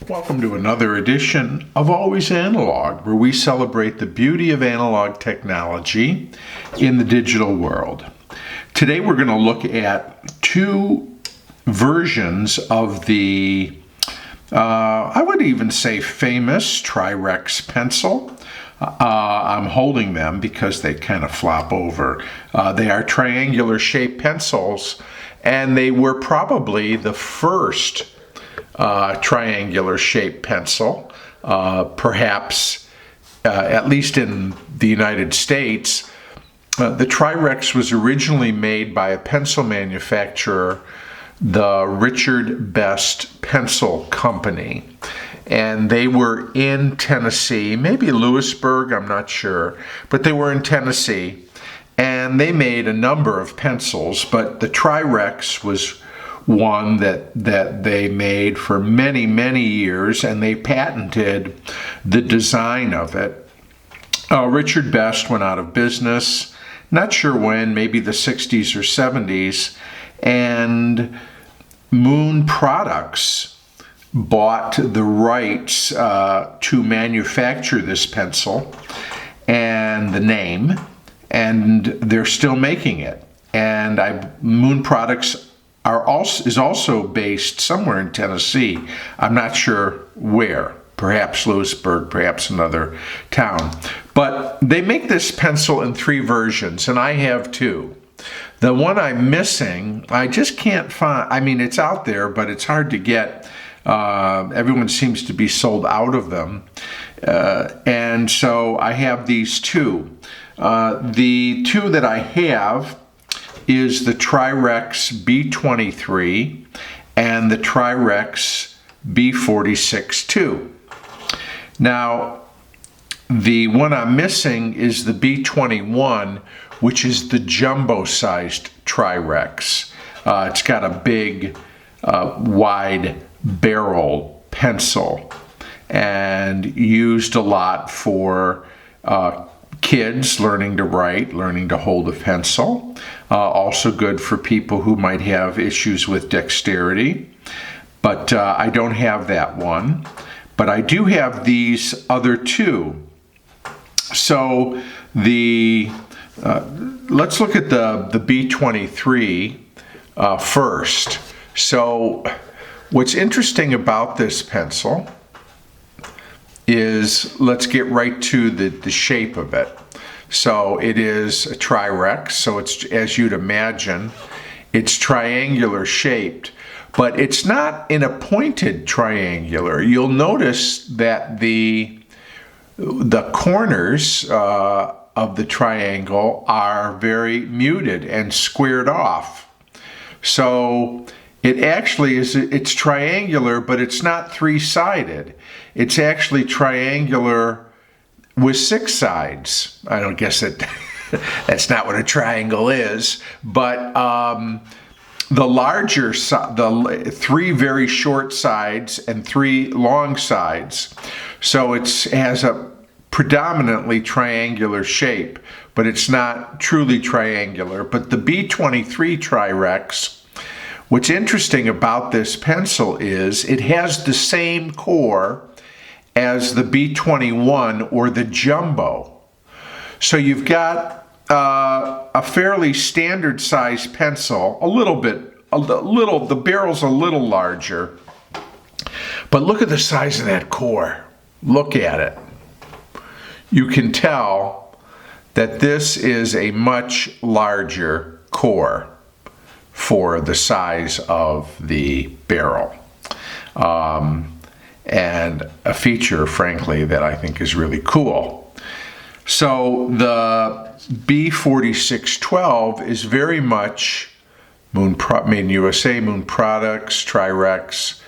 Welcome to another edition of Always Analog, where we celebrate the beauty of analog technology in the digital world. Today we're going to look at two versions of the, I would even say famous Tri-Rex pencil. I'm holding them because they kind of flop over. They are triangular shaped pencils, and they were probably the first triangular shaped pencil, perhaps at least in the United States. The Tri-Rex was originally made by a pencil manufacturer, the Richard Best Pencil Company, and they were in Tennessee, maybe Lewisburg, I'm not sure, but they were in Tennessee, and they made a number of pencils, but the Tri-Rex was one that they made for many years, and they patented the design of it. Richard Best went out of business, not sure when, maybe the 60s or 70s, and Moon Products bought the rights to manufacture this pencil and the name, and they're still making it. And Moon Products is also based somewhere in Tennessee. I'm not sure where, perhaps Lewisburg, perhaps another town. But they make this pencil in three versions, and I have two. The one I'm missing, I just can't find. I mean, it's out there, but it's hard to get. Everyone seems to be sold out of them. And so I have these two. The two that I have is the Tri-Rex B23 and the Tri-Rex B46-2. Now, the one I'm missing is the B21, which is the jumbo-sized Tri-Rex. It's got a big, wide barrel pencil and used a lot for kids learning to write, learning to hold a pencil. Also good for people who might have issues with dexterity. But I don't have that one. But I do have these other two. So let's look at the B23 first. So what's interesting about this pencil is, let's get right to the shape of it. So it is a Tri-Rex, so it's, as you'd imagine, it's triangular shaped, but it's not in a pointed triangular. You'll notice that the corners of the triangle are very muted and squared off. So it actually is, it's triangular, but it's not three-sided. It's actually triangular with six sides. I don't guess that's not what a triangle is, but the larger, the three very short sides and three long sides. So it has a predominantly triangular shape, but it's not truly triangular. But the B23 Tri-Rex, what's interesting about this pencil is it has the same core as the B21 or the Jumbo. So you've got a fairly standard size pencil, the barrel's a little larger, but look at the size of that core. Look at it. You can tell that this is a much larger core for the size of the barrel. And a feature, frankly, that I think is really cool. So the B4612 is very much made in USA, Moon Products, Tri-Rex,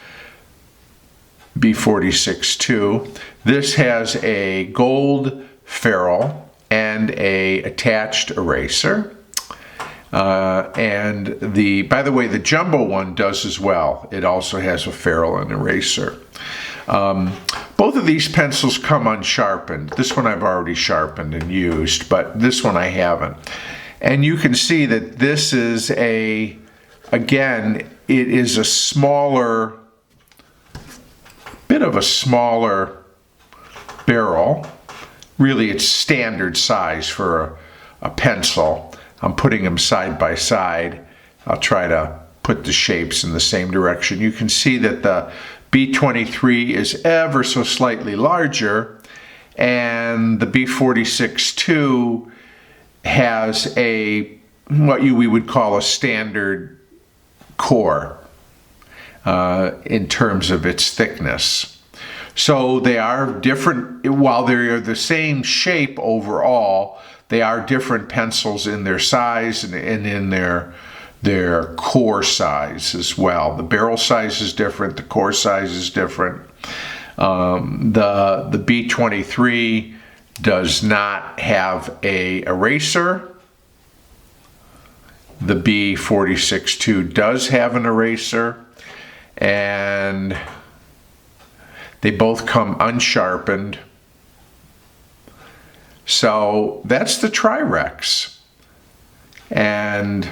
B46-2. This has a gold ferrule and a attached eraser. And by the way, the Jumbo one does as well. It also has a ferrule and eraser. Both of these pencils come unsharpened. This one I've already sharpened and used, but this one I haven't. And you can see that this is again, it is a smaller bit of a smaller barrel. Really, it's standard size for a pencil. I'm putting them side by side. I'll try to put the shapes in the same direction. You can see that the B23 is ever so slightly larger, and the B46-2 has what we would call a standard core in terms of its thickness. So they are different. While they are the same shape overall, they are different pencils in their size and in their core size as well. The barrel size is different, the core size is different. The B23 does not have an eraser. The B46-2 does have an eraser, and they both come unsharpened. So that's the Tri-Rex. And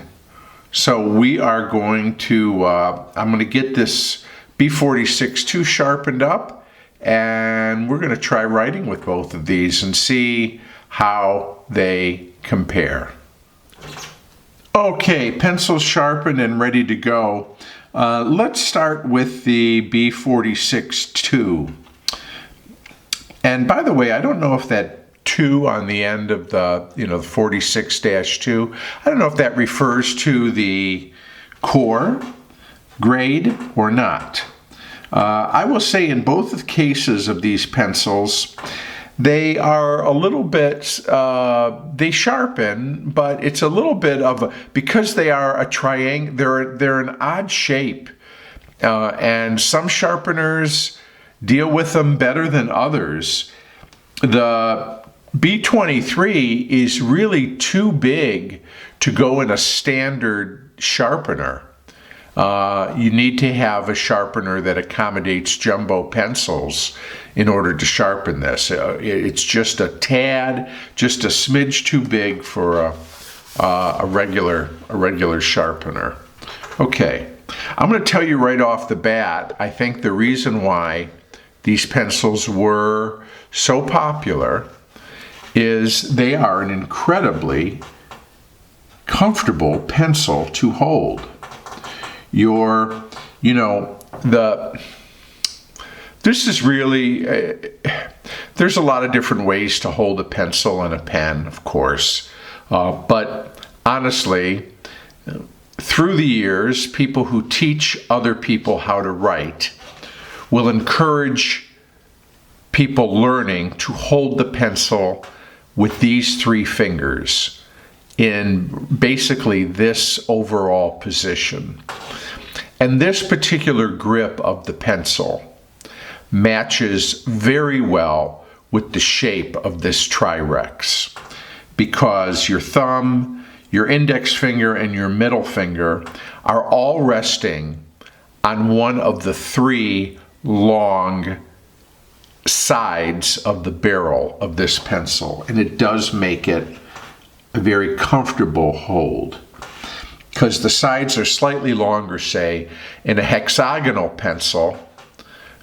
so we are going to, I'm going to get this B46-2 sharpened up, and we're going to try writing with both of these and see how they compare. Okay, pencils sharpened and ready to go. Let's start with the B46-2. And by the way, I don't know if that 2 on the end of the, the 46-2, I don't know if that refers to the core grade or not. I will say in both cases of these pencils, they are a little bit, they sharpen, but it's a little bit of because they are a triangle, they're an odd shape. And some sharpeners deal with them better than others. The B23 is really too big to go in a standard sharpener. You need to have a sharpener that accommodates jumbo pencils in order to sharpen this. It's just a tad, just a smidge too big for a regular sharpener. Okay, I'm going to tell you right off the bat, I think the reason why these pencils were so popular is they are an incredibly comfortable pencil to hold. This is really, there's a lot of different ways to hold a pencil and a pen, of course, but honestly, through the years, people who teach other people how to write will encourage people learning to hold the pencil with these 3 fingers in basically this overall position. And this particular grip of the pencil matches very well with the shape of this Tri-Rex, because your thumb, your index finger, and your middle finger are all resting on one of the 3 long sides of the barrel of this pencil, and it does make it a very comfortable hold, because the sides are slightly longer, say, in a hexagonal pencil,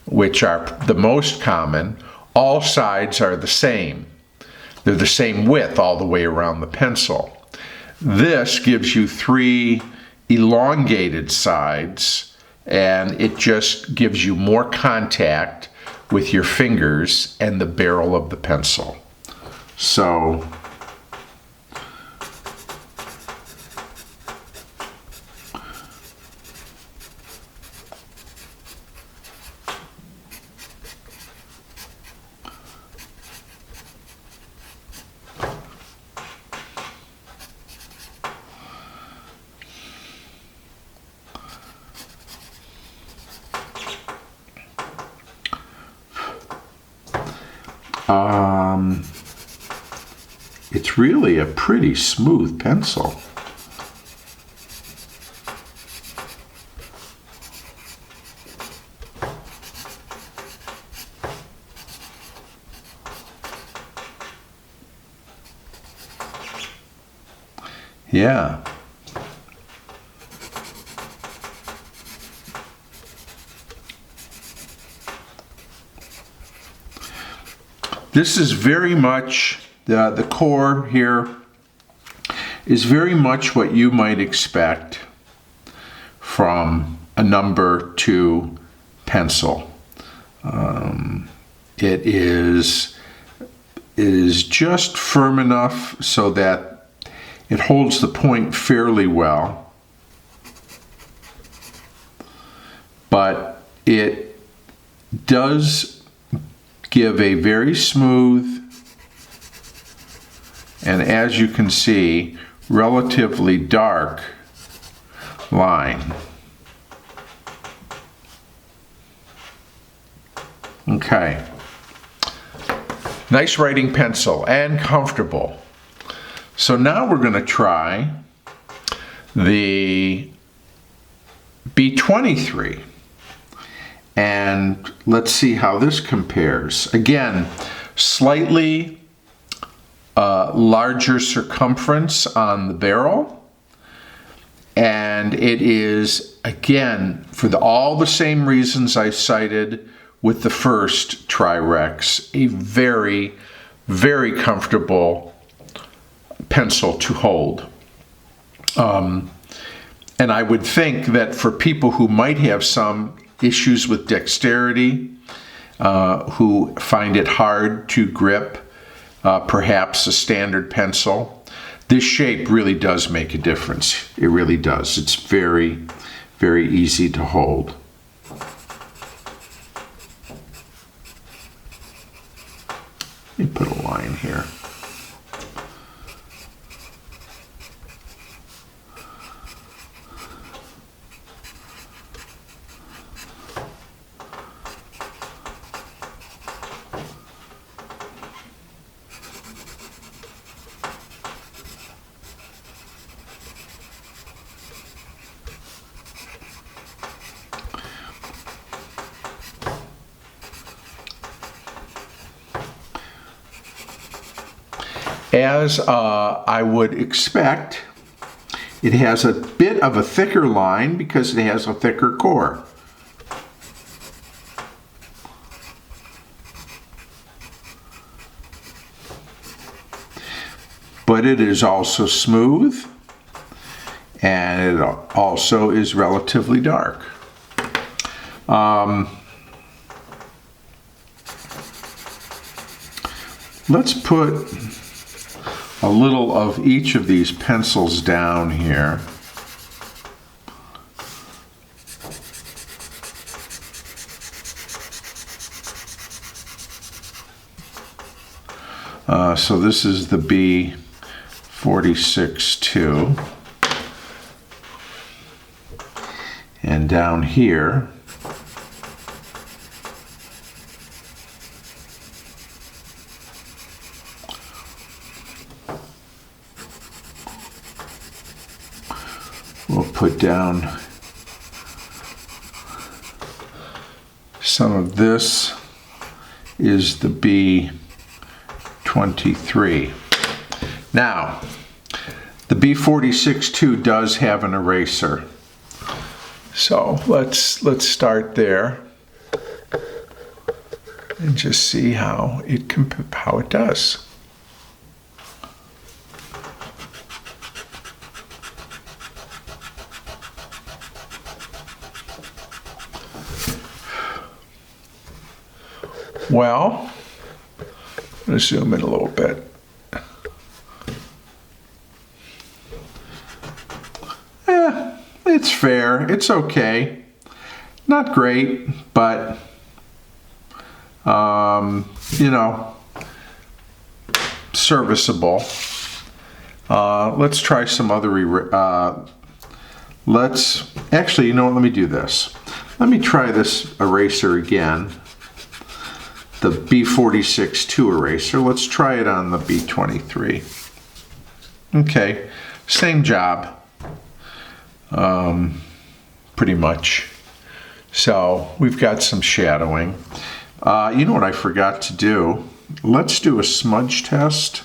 which are the most common. All sides are the same. They're the same width all the way around the pencil. This gives you 3 elongated sides, and it just gives you more contact with your fingers and the barrel of the pencil. So it's really a pretty smooth pencil. Yeah. This is very much, the core here is very much what you might expect from a number 2 pencil. It is just firm enough so that it holds the point fairly well, but it does give a very smooth, and as you can see, relatively dark line. Okay. Nice writing pencil and comfortable. So now we're going to try the B23. And let's see how this compares. Again, slightly larger circumference on the barrel. And it is, again, for all the same reasons I cited with the first Tri-Rex, a very, very comfortable pencil to hold. And I would think that for people who might have some issues with dexterity, who find it hard to grip perhaps a standard pencil, this shape really does make a difference. It really does. It's very, very easy to hold. Let me put a line here. As I would expect, it has a bit of a thicker line because it has a thicker core. But it is also smooth, and it also is relatively dark. Let's put a little of each of these pencils down here. So this is the B46-2. And down here, we'll put down some of this is the B23. Now, the B46-2 does have an eraser. So let's start there and just see how it does. Well, I'm going to zoom in a little bit. It's fair. It's okay. Not great, but, you know, serviceable. Let's try some other, actually, you know what, let me do this. Let me try this eraser again. The B46-2 eraser. Let's try it on the B23. Okay, same job. Pretty much. So we've got some shadowing. You know what I forgot to do? Let's do a smudge test.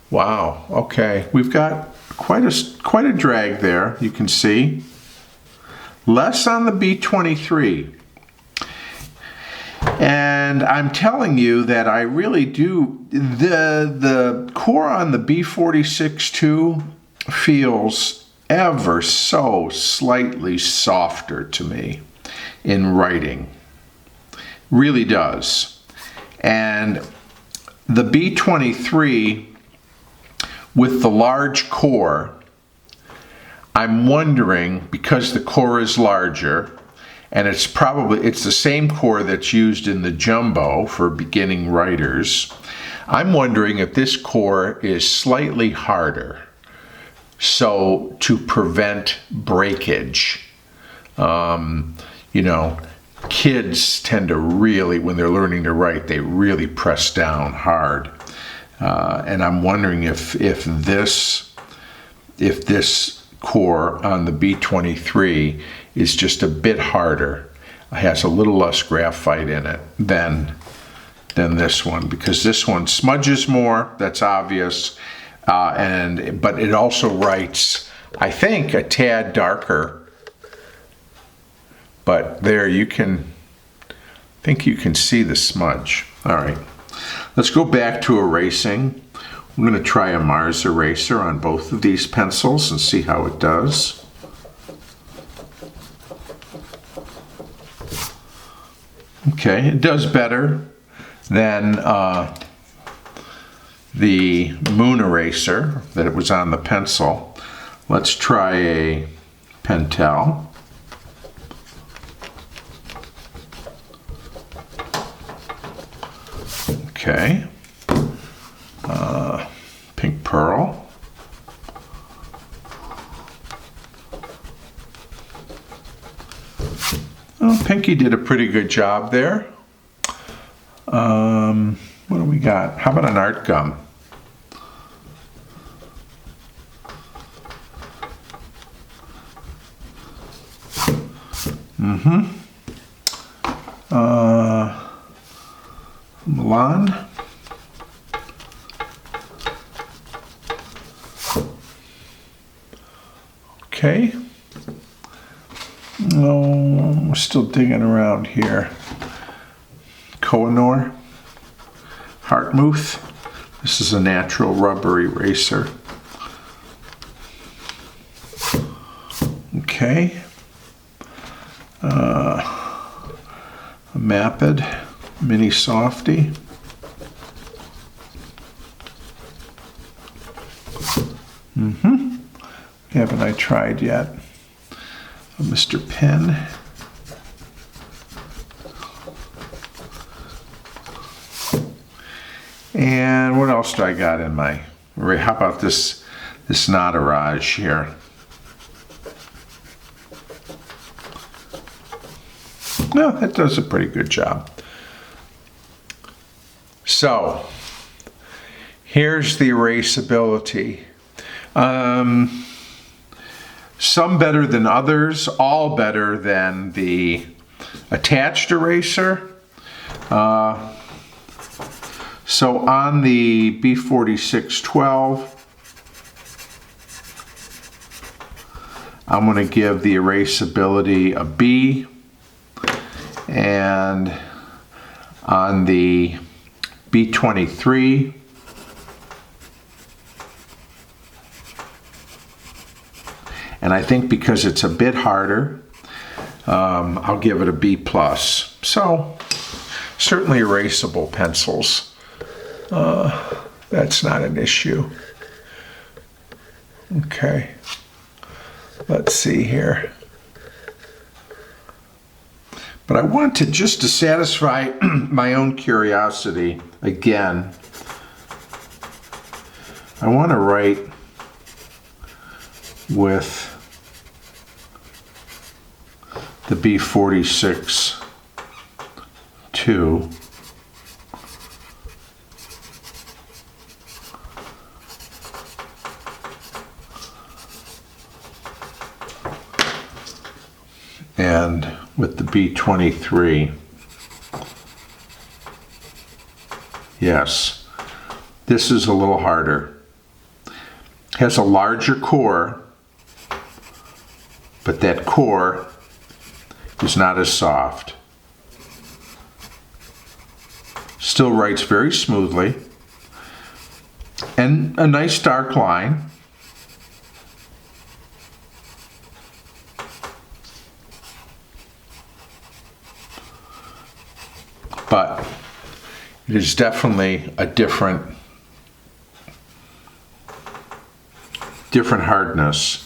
Wow, okay. We've got quite a drag there, you can see. Less on the B23. And And I'm telling you that I really do, the core on the B46-2 feels ever so slightly softer to me in writing. Really does. And the B23 with the large core, I'm wondering, because the core is larger, and it's the same core that's used in the Jumbo for beginning writers, I'm wondering if this core is slightly harder, so to prevent breakage. You know, kids tend to really, when they're learning to write, they really press down hard. And I'm wondering if this core on the B23 is just a bit harder, has a little less graphite in it than this one, because this one smudges more, that's obvious, but it also writes, I think, a tad darker. But there I think you can see the smudge. All right, let's go back to erasing. I'm going to try a Mars eraser on both of these pencils and see how it does. Okay, it does better than the moon eraser that it was on the pencil. Let's try a Pentel. Okay. Pink Pearl. Oh, Pinky did a pretty good job there. What do we got? How about an art gum? Milan. Okay. No, we're still digging around here. Kohinoor. Hartmouth. This is a natural rubber eraser. Okay. A Mapid Mini Softy. Haven't I tried yet? A Mr. Pen. And what else do I got in my, how about this Nataraj here? No, that does a pretty good job. So, here's the erasability. Some better than others, all better than the attached eraser. So on the B4612, I'm going to give the erasability a B. And on the B23, and I think because it's a bit harder, I'll give it a B+. So, certainly erasable pencils. That's not an issue. Okay. Let's see here. But I want to, just to satisfy my own curiosity again, I want to write with the B46-2. And with the B23, yes, this is a little harder. Has a larger core, but that core is not as soft. Still writes very smoothly. And a nice dark line. But it is definitely a different hardness.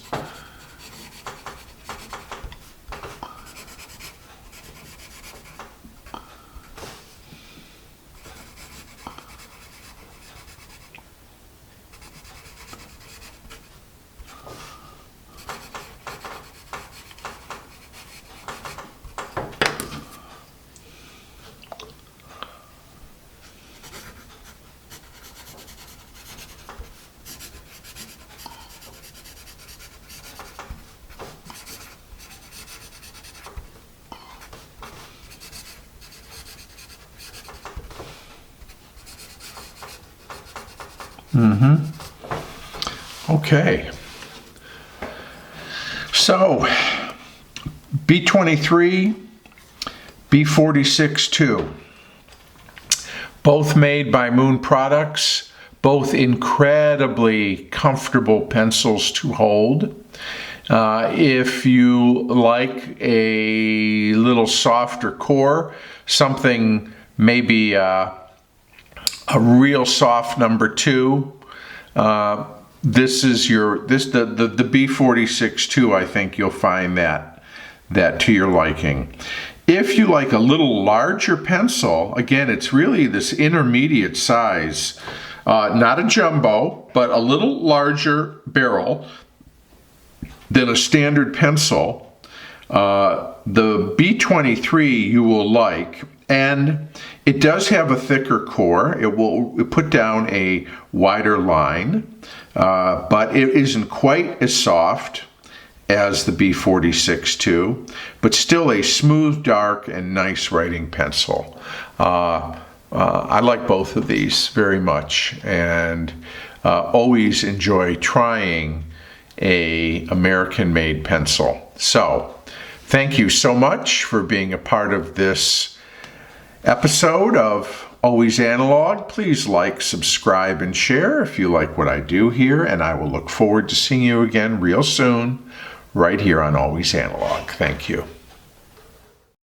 Okay. So, B23, B46-2. Both made by Moon Products, both incredibly comfortable pencils to hold. If you like a little softer core, something maybe a real soft number 2, this is the B46-2. I think you'll find that to your liking. If you like a little larger pencil, again, it's really this intermediate size, not a jumbo, but a little larger barrel than a standard pencil. The B23 you will like, and it does have a thicker core. It will put down a wider line, but it isn't quite as soft as the B46-2, but still a smooth, dark, and nice writing pencil. I like both of these very much, and always enjoy trying a American-made pencil. So, thank you so much for being a part of this episode of Always Analog. Please like, subscribe, and share if you like what I do here, and I will look forward to seeing you again real soon, right here on Always Analog. Thank you.